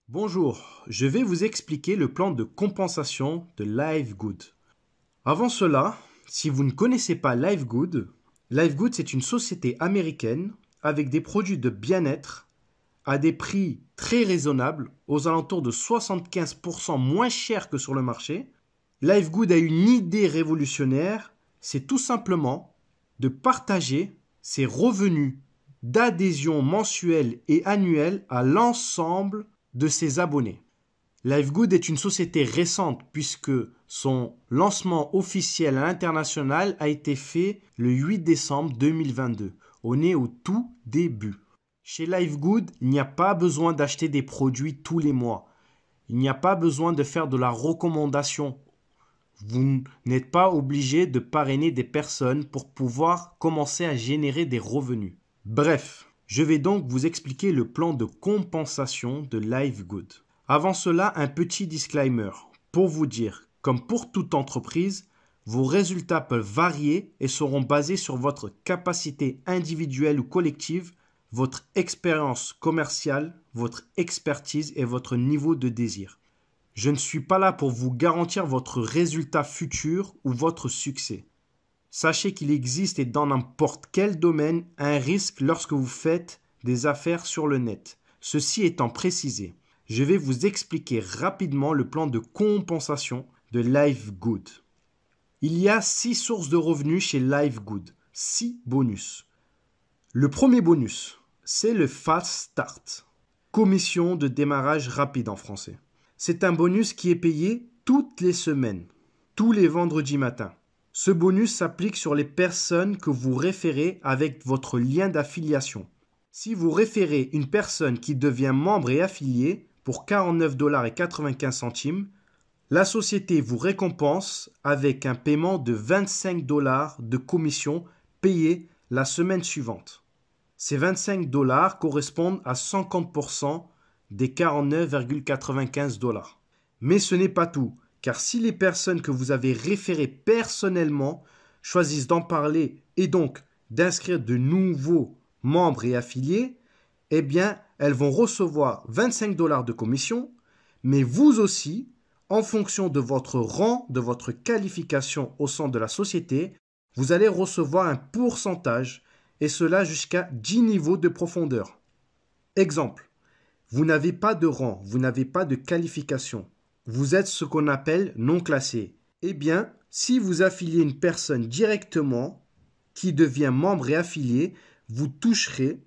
Bonjour, je vais vous expliquer le plan de compensation de LiveGood. Avant cela, si vous ne connaissez pas LiveGood, LiveGood c'est une société américaine avec des produits de bien-être à des prix très raisonnables, aux alentours de 75% moins chers que sur le marché. LiveGood a une idée révolutionnaire, c'est tout simplement de partager ses revenus d'adhésion mensuelle et annuelle à l'ensemble de ses abonnés. LiveGood est une société récente puisque son lancement officiel à l'international a été fait le 8 décembre 2022. On est au tout début. Chez LiveGood, il n'y a pas besoin d'acheter des produits tous les mois. Il n'y a pas besoin de faire de la recommandation. Vous n'êtes pas obligé de parrainer des personnes pour pouvoir commencer à générer des revenus. Bref, je vais donc vous expliquer le plan de compensation de LiveGood. Avant cela, un petit disclaimer pour vous dire, comme pour toute entreprise, vos résultats peuvent varier et seront basés sur votre capacité individuelle ou collective, votre expérience commerciale, votre expertise et votre niveau de désir. Je ne suis pas là pour vous garantir votre résultat futur ou votre succès. Sachez qu'il existe et dans n'importe quel domaine un risque lorsque vous faites des affaires sur le net. Ceci étant précisé, je vais vous expliquer rapidement le plan de compensation de LiveGood. Il y a 6 sources de revenus chez LiveGood, 6 bonus. Le premier bonus, c'est le Fast Start, commission de démarrage rapide en français. C'est un bonus qui est payé toutes les semaines, tous les vendredis matins. Ce bonus s'applique sur les personnes que vous référez avec votre lien d'affiliation. Si vous référez une personne qui devient membre et affiliée pour 49,95 $, la société vous récompense avec un paiement de 25 $ de commission payée la semaine suivante. Ces 25 $ correspondent à 50% des 49,95 $. Mais ce n'est pas tout. Car si les personnes que vous avez référées personnellement choisissent d'en parler et donc d'inscrire de nouveaux membres et affiliés, eh bien, elles vont recevoir 25 $ de commission, mais vous aussi, en fonction de votre rang, de votre qualification au sein de la société, vous allez recevoir un pourcentage, et cela jusqu'à 10 niveaux de profondeur. Exemple, vous n'avez pas de rang, vous n'avez pas de qualification. Vous êtes ce qu'on appelle non classé. Eh bien, si vous affiliez une personne directement qui devient membre et affilié, vous toucherez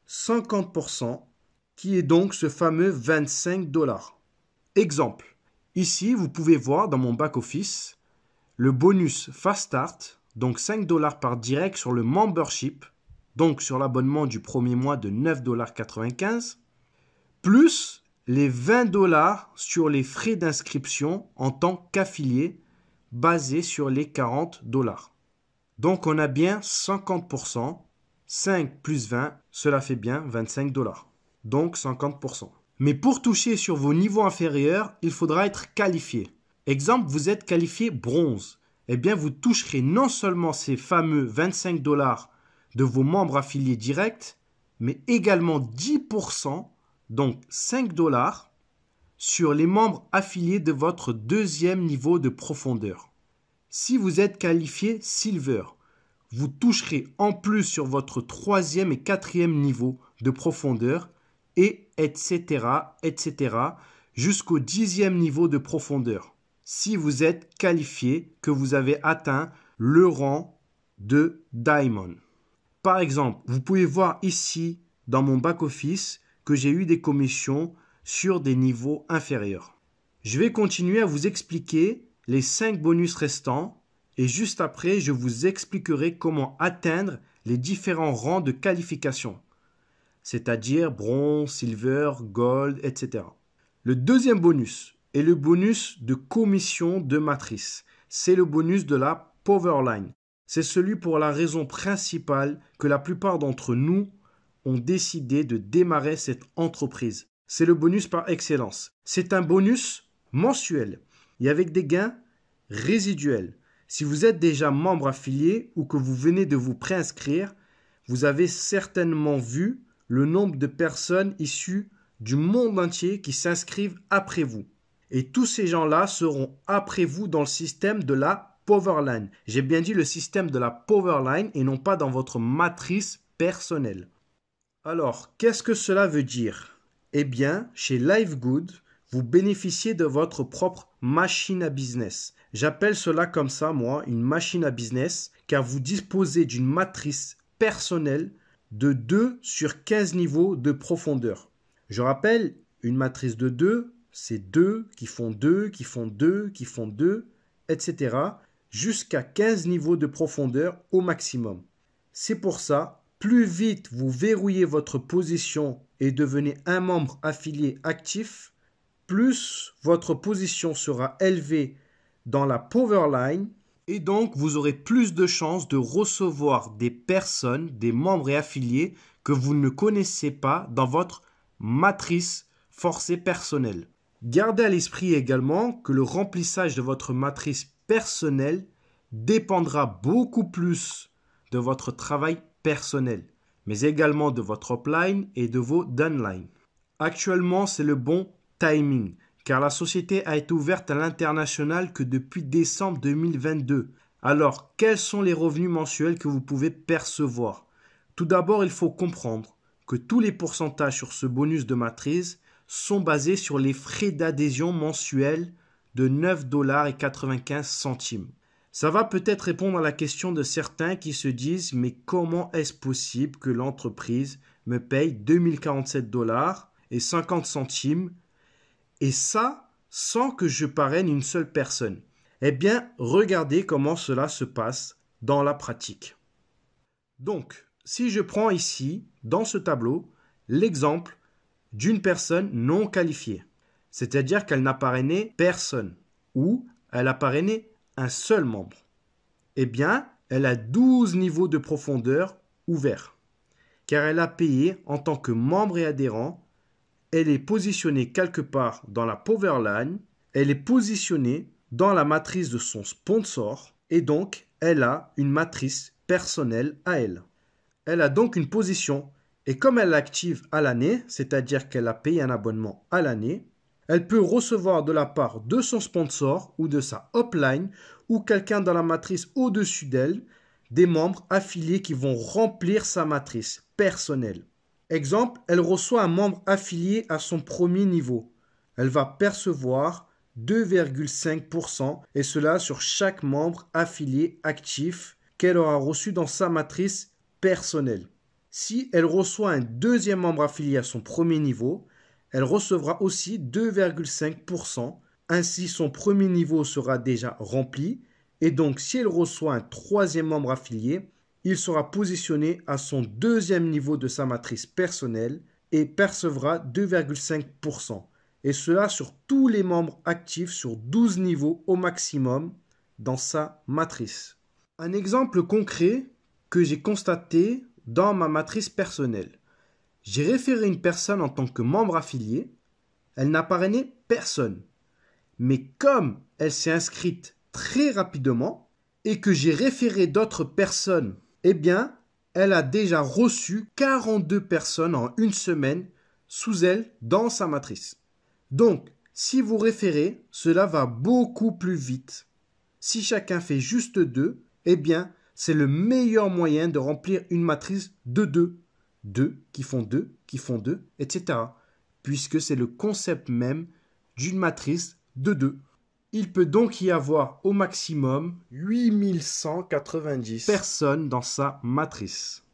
50%, qui est donc ce fameux 25 $. Exemple, ici vous pouvez voir dans mon back-office le bonus Fast Start, donc 5 $ par direct sur le membership, donc sur l'abonnement du premier mois de 9,95 $, plus les 20 $ sur les frais d'inscription en tant qu'affilié basés sur les 40 $. Donc on a bien 50%, 5 plus 20, cela fait bien 25 $. Donc 50%. Mais pour toucher sur vos niveaux inférieurs, il faudra être qualifié. Exemple, vous êtes qualifié bronze. Eh bien, vous toucherez non seulement ces fameux 25 $ de vos membres affiliés directs, mais également 10%, donc 5 $ sur les membres affiliés de votre deuxième niveau de profondeur. Si vous êtes qualifié Silver, vous toucherez en plus sur votre troisième et quatrième niveau de profondeur et etc. jusqu'au 10e niveau de profondeur. Si vous êtes qualifié, que vous avez atteint le rang de Diamond. Par exemple, vous pouvez voir ici dans mon back-office que j'ai eu des commissions sur des niveaux inférieurs. Je vais continuer à vous expliquer les 5 bonus restants et juste après, je vous expliquerai comment atteindre les différents rangs de qualification, c'est-à-dire bronze, silver, gold, etc. Le deuxième bonus est le bonus de commission de matrice. C'est le bonus de la Powerline. C'est celui pour la raison principale que la plupart d'entre nous ont décidé de démarrer cette entreprise. C'est le bonus par excellence. C'est un bonus mensuel et avec des gains résiduels. Si vous êtes déjà membre affilié ou que vous venez de vous préinscrire, vous avez certainement vu le nombre de personnes issues du monde entier qui s'inscrivent après vous. Et tous ces gens-là seront après vous dans le système de la Powerline. J'ai bien dit le système de la Powerline et non pas dans votre matrice personnelle. Alors, qu'est-ce que cela veut dire? Eh bien, chez LiveGood, vous bénéficiez de votre propre machine à business. J'appelle cela comme ça, moi, une machine à business, car vous disposez d'une matrice personnelle de 2 sur 15 niveaux de profondeur. Je rappelle, une matrice de 2, c'est 2 qui font 2, qui font 2, qui font 2, etc. jusqu'à 15 niveaux de profondeur au maximum. C'est pour ça, plus vite vous verrouillez votre position et devenez un membre affilié actif, plus votre position sera élevée dans la Powerline et donc vous aurez plus de chances de recevoir des personnes, des membres et affiliés que vous ne connaissez pas dans votre matrice forcée personnelle. Gardez à l'esprit également que le remplissage de votre matrice personnelle dépendra beaucoup plus de votre travail personnel, mais également de votre upline et de vos downlines. Actuellement, c'est le bon timing, car la société a été ouverte à l'international que depuis décembre 2022. Alors, quels sont les revenus mensuels que vous pouvez percevoir? Tout d'abord, il faut comprendre que tous les pourcentages sur ce bonus de matrice sont basés sur les frais d'adhésion mensuels de 9,95 $. Ça va peut-être répondre à la question de certains qui se disent « Mais comment est-ce possible que l'entreprise me paye 2047 $ et 50 centimes et ça sans que je parraine une seule personne ?» Eh bien, regardez comment cela se passe dans la pratique. Donc, si je prends ici, dans ce tableau, l'exemple d'une personne non qualifiée, c'est-à-dire qu'elle n'a parrainé personne ou elle a parrainé un seul membre, eh bien, elle a 12 niveaux de profondeur ouverts, car elle a payé en tant que membre et adhérent, elle est positionnée quelque part dans la Powerline, elle est positionnée dans la matrice de son sponsor, et donc, elle a une matrice personnelle à elle. Elle a donc une position, et comme elle l'active à l'année, c'est-à-dire qu'elle a payé un abonnement à l'année, elle peut recevoir de la part de son sponsor ou de sa upline ou quelqu'un dans la matrice au-dessus d'elle des membres affiliés qui vont remplir sa matrice personnelle. Exemple, elle reçoit un membre affilié à son premier niveau. Elle va percevoir 2,5% et cela sur chaque membre affilié actif qu'elle aura reçu dans sa matrice personnelle. Si elle reçoit un deuxième membre affilié à son premier niveau, elle recevra aussi 2,5%. Ainsi, son premier niveau sera déjà rempli. Et donc, si elle reçoit un troisième membre affilié, il sera positionné à son deuxième niveau de sa matrice personnelle et percevra 2,5%. Et cela sur tous les membres actifs sur 12 niveaux au maximum dans sa matrice. Un exemple concret que j'ai constaté dans ma matrice personnelle. J'ai référé une personne en tant que membre affilié. Elle n'a parrainé personne. Mais comme elle s'est inscrite très rapidement et que j'ai référé d'autres personnes, eh bien, elle a déjà reçu 42 personnes en une semaine sous elle dans sa matrice. Donc, si vous référez, cela va beaucoup plus vite. Si chacun fait juste 2, eh bien, c'est le meilleur moyen de remplir une matrice de 2. 2 qui font 2, qui font 2, etc. Puisque c'est le concept même d'une matrice de 2. Il peut donc y avoir au maximum 8190 personnes dans sa matrice.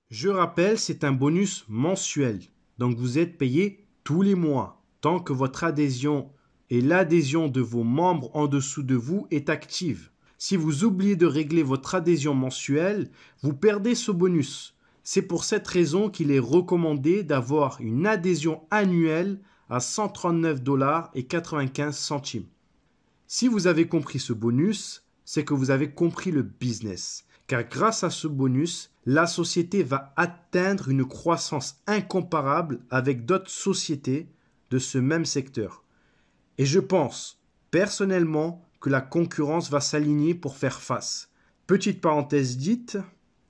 Je rappelle, c'est un bonus mensuel. Donc vous êtes payé tous les mois, tant que votre adhésion et l'adhésion de vos membres en dessous de vous est active. Si vous oubliez de régler votre adhésion mensuelle, vous perdez ce bonus. C'est pour cette raison qu'il est recommandé d'avoir une adhésion annuelle à 139,95 $. Si vous avez compris ce bonus, c'est que vous avez compris le business. Car grâce à ce bonus, la société va atteindre une croissance incomparable avec d'autres sociétés de ce même secteur. Et je pense, personnellement, que la concurrence va s'aligner pour faire face. Petite parenthèse dite,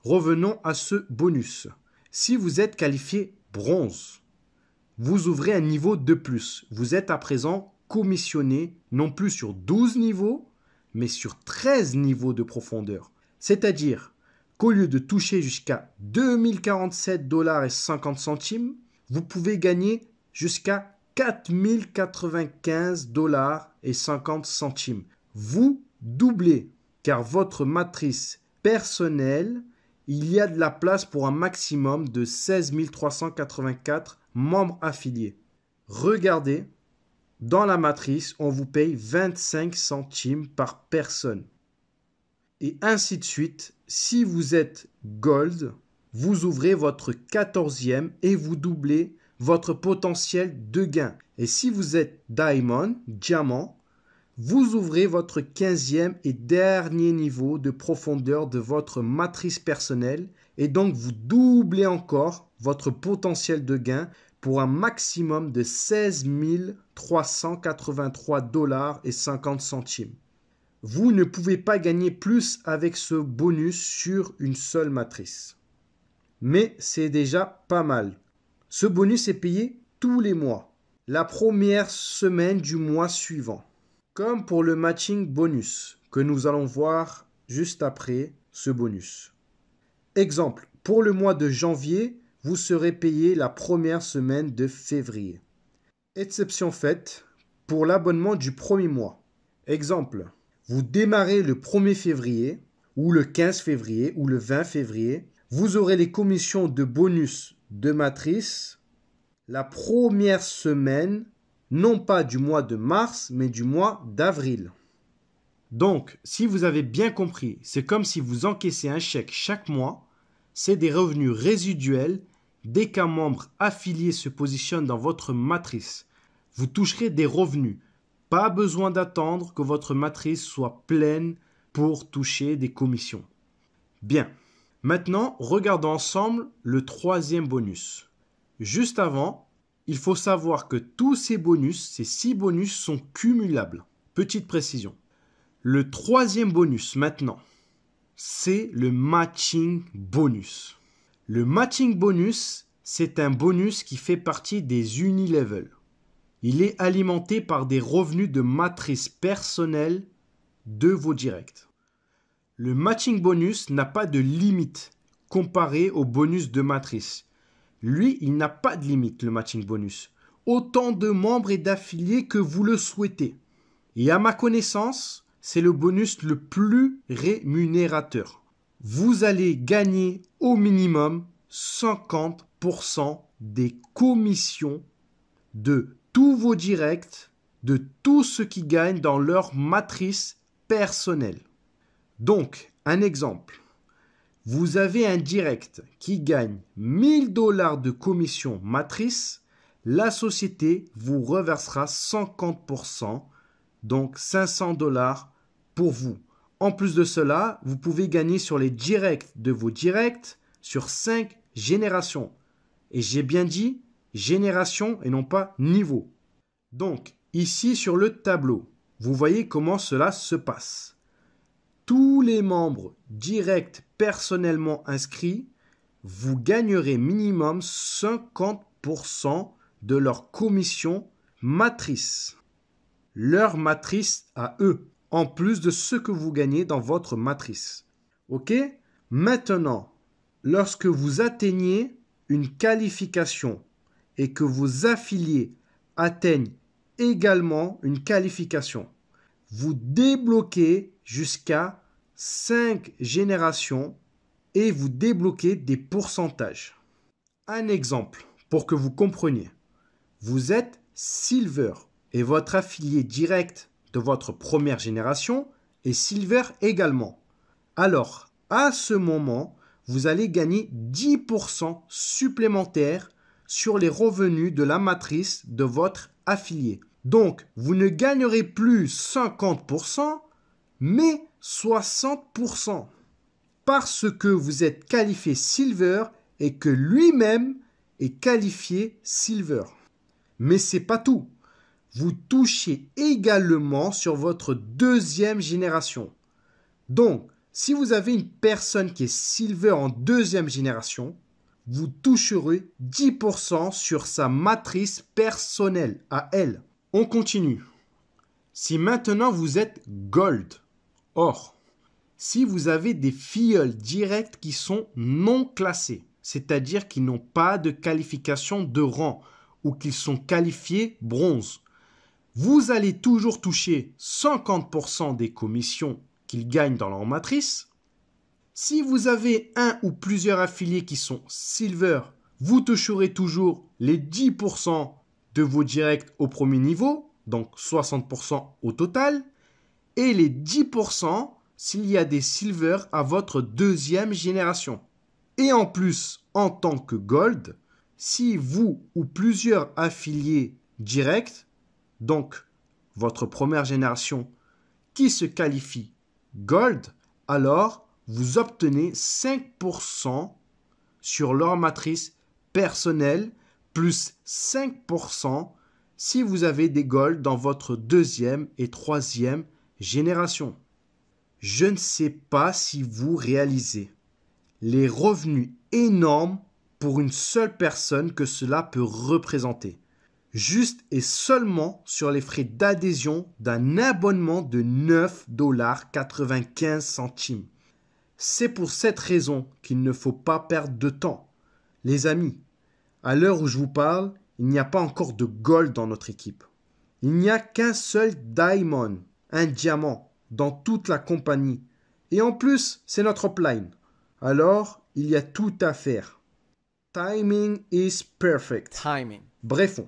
revenons à ce bonus. Si vous êtes qualifié bronze, vous ouvrez un niveau de plus. Vous êtes à présent commissionné non plus sur 12 niveaux, mais sur 13 niveaux de profondeur. C'est-à-dire qu'au lieu de toucher jusqu'à 2047,50 $, vous pouvez gagner jusqu'à 4095,50 $. Vous doublez, car votre matrice personnelle, il y a de la place pour un maximum de 16 384 membres affiliés. Regardez, dans la matrice, on vous paye 25 centimes par personne. Et ainsi de suite, si vous êtes Gold, vous ouvrez votre 14e et vous doublez votre potentiel de gain. Et si vous êtes Diamond, Diamant, vous ouvrez votre 15e et dernier niveau de profondeur de votre matrice personnelle et donc vous doublez encore votre potentiel de gain pour un maximum de 16 383,50 $. Vous ne pouvez pas gagner plus avec ce bonus sur une seule matrice. Mais c'est déjà pas mal. Ce bonus est payé tous les mois, la première semaine du mois suivant. Comme pour le matching bonus que nous allons voir juste après ce bonus. Exemple, pour le mois de janvier, vous serez payé la première semaine de février. Exception faite pour l'abonnement du premier mois. Exemple, vous démarrez le 1er février ou le 15 février ou le 20 février. Vous aurez les commissions de bonus de matrice la première semaine, non pas du mois de mars, mais du mois d'avril. Donc, si vous avez bien compris, c'est comme si vous encaissez un chèque chaque mois, c'est des revenus résiduels dès qu'un membre affilié se positionne dans votre matrice. Vous toucherez des revenus. Pas besoin d'attendre que votre matrice soit pleine pour toucher des commissions. Bien. Maintenant, regardons ensemble le troisième bonus. Juste avant, il faut savoir que tous ces bonus, ces 6 bonus sont cumulables. Petite précision. Le troisième bonus maintenant, c'est le matching bonus. Le matching bonus, c'est un bonus qui fait partie des Unilevel. Il est alimenté par des revenus de matrice personnelle de vos directs. Le matching bonus n'a pas de limite comparé au bonus de matrice. Lui, il n'a pas de limite, le matching bonus. Autant de membres et d'affiliés que vous le souhaitez. Et à ma connaissance, c'est le bonus le plus rémunérateur. Vous allez gagner au minimum 50% des commissions de tous vos directs, de tous ceux qui gagnent dans leur matrice personnelle. Donc, un exemple. Vous avez un direct qui gagne 1 000 $ de commission matrice, la société vous reversera 50%, donc 500 $ pour vous. En plus de cela, vous pouvez gagner sur les directs de vos directs sur 5 générations. Et j'ai bien dit génération et non pas niveau. Donc, ici sur le tableau, vous voyez comment cela se passe. Tous les membres directs personnellement inscrits, vous gagnerez minimum 50% de leur commission matrice. Leur matrice à eux, en plus de ce que vous gagnez dans votre matrice. Ok ? Maintenant, lorsque vous atteignez une qualification et que vos affiliés atteignent également une qualification, vous débloquez jusqu'à 5 générations et vous débloquez des pourcentages. Un exemple pour que vous compreniez. Vous êtes Silver et votre affilié direct de votre première génération est Silver également. Alors, à ce moment, vous allez gagner 10% supplémentaires sur les revenus de la matrice de votre affilié. Donc, vous ne gagnerez plus 50%, mais 60%. Parce que vous êtes qualifié Silver et que lui-même est qualifié Silver. Mais ce n'est pas tout. Vous touchez également sur votre deuxième génération. Donc, si vous avez une personne qui est Silver en deuxième génération, vous toucherez 10% sur sa matrice personnelle à elle. On continue. Si maintenant vous êtes Gold, or, si vous avez des filleuls directs qui sont non classés, c'est-à-dire qui n'ont pas de qualification de rang ou qu'ils sont qualifiés bronze, vous allez toujours toucher 50% des commissions qu'ils gagnent dans leur matrice. Si vous avez un ou plusieurs affiliés qui sont silver, vous toucherez toujours les 10% de vos directs au premier niveau, donc 60% au total, et les 10% s'il y a des silver à votre deuxième génération. Et en plus, en tant que gold, si vous ou plusieurs affiliés directs, donc votre première génération, qui se qualifie gold, alors vous obtenez 5% sur leur matrice personnelle, plus 5% si vous avez des gold dans votre deuxième et troisième génération. Je ne sais pas si vous réalisez les revenus énormes pour une seule personne que cela peut représenter. Juste et seulement sur les frais d'adhésion d'un abonnement de 9,95 $. C'est pour cette raison qu'il ne faut pas perdre de temps. Les amis, à l'heure où je vous parle, il n'y a pas encore de gold dans notre équipe. Il n'y a qu'un seul diamond, un diamant, dans toute la compagnie. Et en plus, c'est notre upline. Alors, il y a tout à faire. Timing is perfect. Timing. Bref,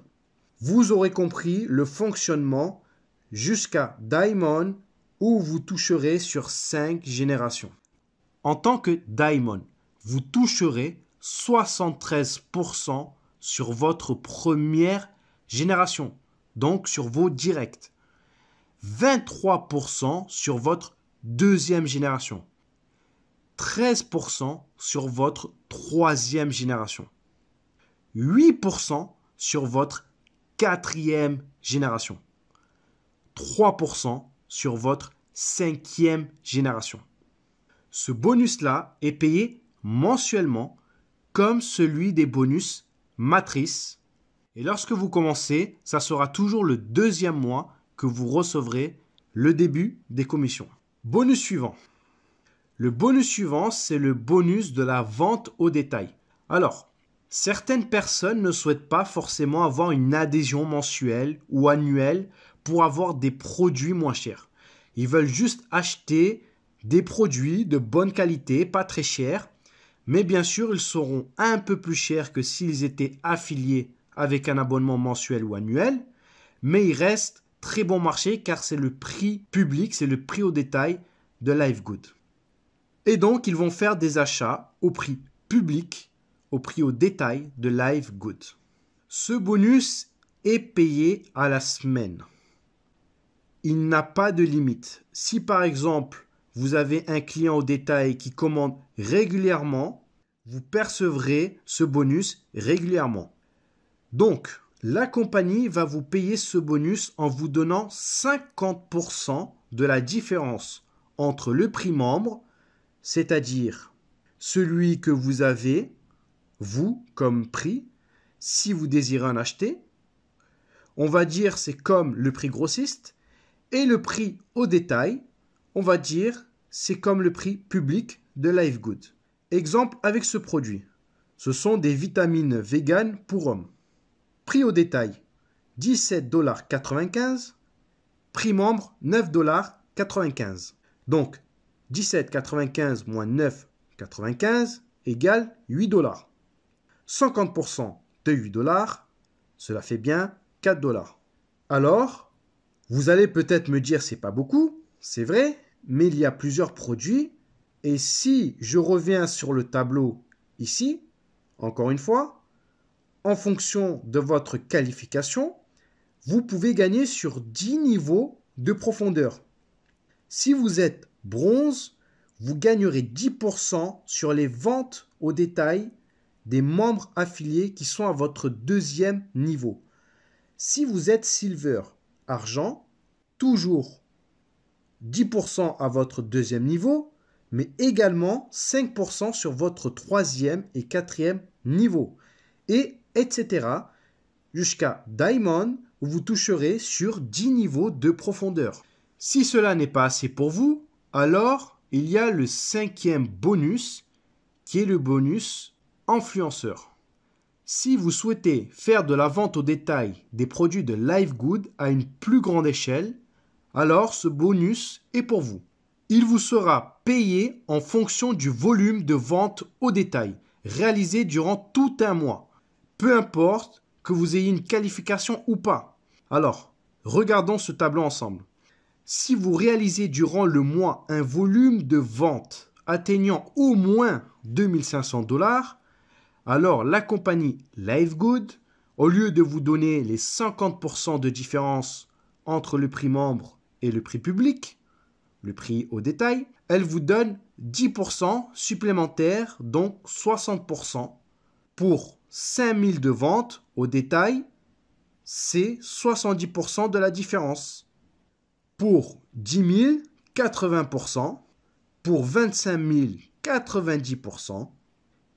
vous aurez compris le fonctionnement jusqu'à Diamond où vous toucherez sur 5 générations. En tant que Diamond, vous toucherez 73% sur votre première génération, donc sur vos directs. 23% sur votre deuxième génération. 13% sur votre troisième génération. 8% sur votre quatrième génération. 3% sur votre cinquième génération. Ce bonus-là est payé mensuellement comme celui des bonus matrice. Et lorsque vous commencez, ça sera toujours le deuxième mois que vous recevrez le début des commissions. Bonus suivant. Le bonus suivant, c'est le bonus de la vente au détail. Alors, certaines personnes ne souhaitent pas forcément avoir une adhésion mensuelle ou annuelle pour avoir des produits moins chers. Ils veulent juste acheter des produits de bonne qualité, pas très chers, mais bien sûr, ils seront un peu plus chers que s'ils étaient affiliés avec un abonnement mensuel ou annuel, mais ils restent très bon marché car c'est le prix public, c'est le prix au détail de LiveGood. Et donc, ils vont faire des achats au prix public, au prix au détail de LiveGood. Ce bonus est payé à la semaine. Il n'a pas de limite. Si par exemple, vous avez un client au détail qui commande régulièrement, vous percevrez ce bonus régulièrement. Donc, la compagnie va vous payer ce bonus en vous donnant 50% de la différence entre le prix membre, c'est-à-dire celui que vous avez, vous, comme prix, si vous désirez en acheter. On va dire c'est comme le prix grossiste. Et le prix au détail, on va dire c'est comme le prix public de LiveGood. Exemple avec ce produit. Ce sont des vitamines véganes pour hommes. Prix au détail, 17,95 $. Prix membre, 9,95 $. Donc, 17,95 moins 9,95 égale 8 $. 50% de 8 $, cela fait bien 4 $. Alors, vous allez peut-être me dire c'est pas beaucoup, c'est vrai, mais il y a plusieurs produits. Et si je reviens sur le tableau ici, encore une fois, en fonction de votre qualification, vous pouvez gagner sur 10 niveaux de profondeur. Si vous êtes bronze, vous gagnerez 10% sur les ventes au détail des membres affiliés qui sont à votre deuxième niveau. Si vous êtes silver, argent, toujours 10% à votre deuxième niveau, mais également 5% sur votre troisième et quatrième niveau, et etc. jusqu'à Diamond où vous toucherez sur 10 niveaux de profondeur. Si cela n'est pas assez pour vous, alors il y a le 5e bonus qui est le bonus influenceur. Si vous souhaitez faire de la vente au détail des produits de LiveGood à une plus grande échelle, alors ce bonus est pour vous. Il vous sera payé en fonction du volume de vente au détail réalisé durant tout un mois, peu importe que vous ayez une qualification ou pas. Alors, regardons ce tableau ensemble. Si vous réalisez durant le mois un volume de vente atteignant au moins 2500 $, alors la compagnie LiveGood, au lieu de vous donner les 50% de différence entre le prix membre et le prix public, le prix au détail, elle vous donne 10% supplémentaires, donc 60%. Pour 5000 de vente au détail, c'est 70% de la différence. Pour 10 000, 80%. Pour 25 000, 90%.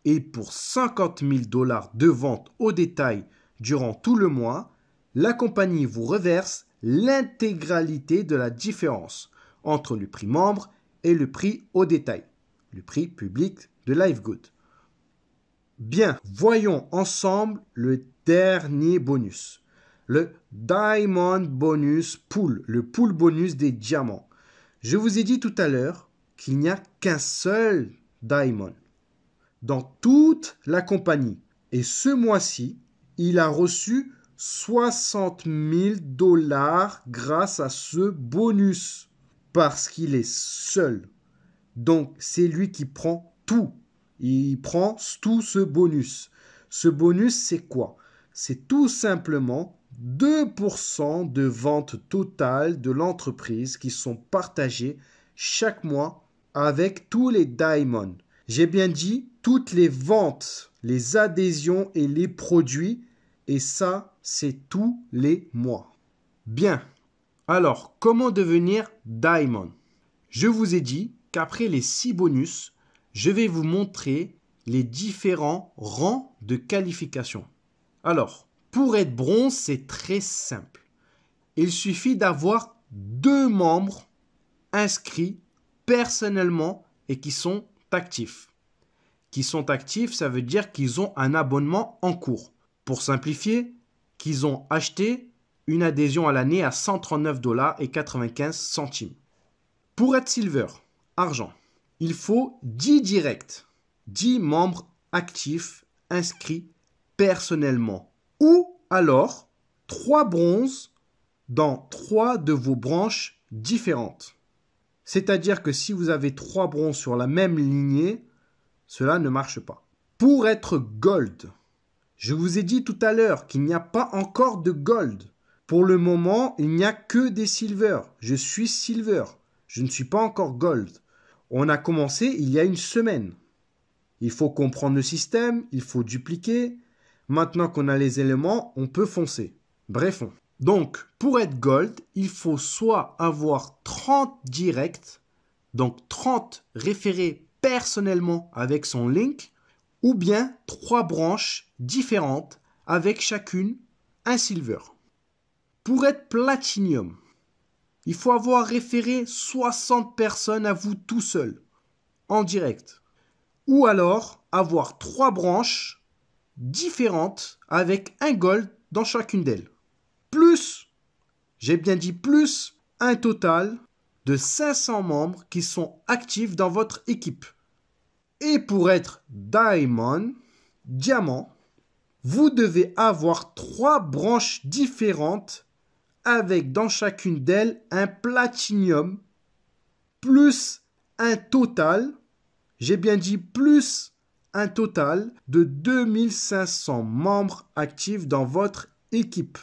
Et pour 50 000 $ de vente au détail durant tout le mois, la compagnie vous reverse l'intégralité de la différence entre le prix membre et le prix au détail, le prix public de LiveGood. Bien, voyons ensemble le dernier bonus, le Diamond Bonus Pool, le pool bonus des diamants. Je vous ai dit tout à l'heure qu'il n'y a qu'un seul Diamond dans toute la compagnie. Et ce mois-ci, il a reçu 60 000 $ grâce à ce bonus. Parce qu'il est seul. Donc, c'est lui qui prend tout. Il prend tout ce bonus. Ce bonus, c'est quoi? C'est tout simplement 2% de vente totale de l'entreprise qui sont partagées chaque mois avec tous les diamonds. J'ai bien dit toutes les ventes, les adhésions et les produits. Et ça, c'est tous les mois. Bien. Alors, comment devenir Diamond? Je vous ai dit qu'après les 6 bonus, je vais vous montrer les différents rangs de qualification. Alors, pour être bronze, c'est très simple. Il suffit d'avoir 2 membres inscrits personnellement et qui sont actifs. Qui sont actifs, ça veut dire qu'ils ont un abonnement en cours. Pour simplifier, qu'ils ont acheté une adhésion à l'année à 139,95 $. Pour être silver, argent, il faut 10 directs, 10 membres actifs inscrits personnellement. Ou alors 3 bronzes dans 3 de vos branches différentes. C'est-à-dire que si vous avez 3 bronzes sur la même lignée, cela ne marche pas. Pour être gold, je vous ai dit tout à l'heure qu'il n'y a pas encore de gold. Pour le moment, il n'y a que des silver. Je suis silver. Je ne suis pas encore gold. On a commencé il y a une semaine. Il faut comprendre le système, il faut dupliquer. Maintenant qu'on a les éléments, on peut foncer. Bref. Donc, pour être gold, il faut soit avoir 30 directs, donc 30 référés personnellement avec son link, ou bien 3 branches différentes avec chacune un silver. Pour être platinum, il faut avoir référé 60 personnes à vous tout seul, en direct. Ou alors avoir 3 branches différentes avec un gold dans chacune d'elles. Plus, j'ai bien dit plus, un total de 500 membres qui sont actifs dans votre équipe. Et pour être diamond, diamant, vous devez avoir 3 branches différentes avec dans chacune d'elles un platinium plus un total, j'ai bien dit plus un total de 2500 membres actifs dans votre équipe.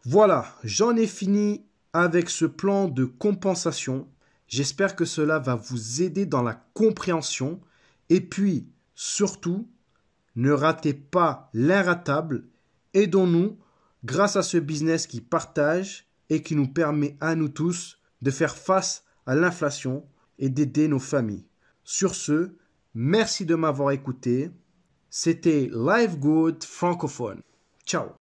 Voilà, j'en ai fini avec ce plan de compensation. J'espère que cela va vous aider dans la compréhension. Et puis, surtout, ne ratez pas l'inratable. Aidons-nous grâce à ce business qui partage et qui nous permet à nous tous de faire face à l'inflation et d'aider nos familles. Sur ce, merci de m'avoir écouté. C'était Live Good francophone. Ciao.